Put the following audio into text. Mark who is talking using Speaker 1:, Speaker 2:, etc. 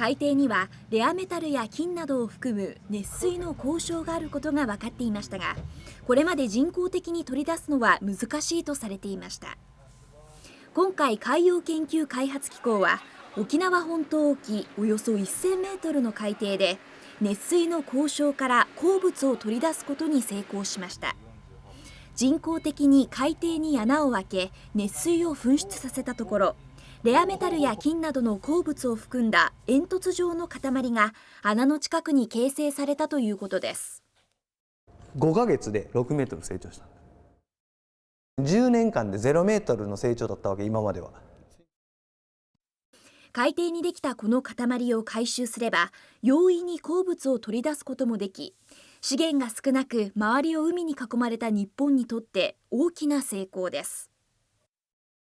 Speaker 1: 海底にはレアメタルや金などを含む熱水の鉱床があることが分かっていましたが、これまで人工的に取り出すのは難しいとされていました。今回、海洋研究開発機構は沖縄本島沖およそ1000メートルの海底で熱水の鉱床から鉱物を取り出すことに成功しました。人工的に海底に穴を開け熱水を噴出させたところ、レアメタルや金などの鉱物を含んだ煙突状の塊が穴の近くに形成されたということです。
Speaker 2: 5ヶ月で6メートル成長した。10年間で0メートルの成長だったわけ、今までは。
Speaker 1: 海底にできたこの塊を回収すれば容易に鉱物を取り出すこともでき、資源が少なく周りを海に囲まれた日本にとって大きな成功です。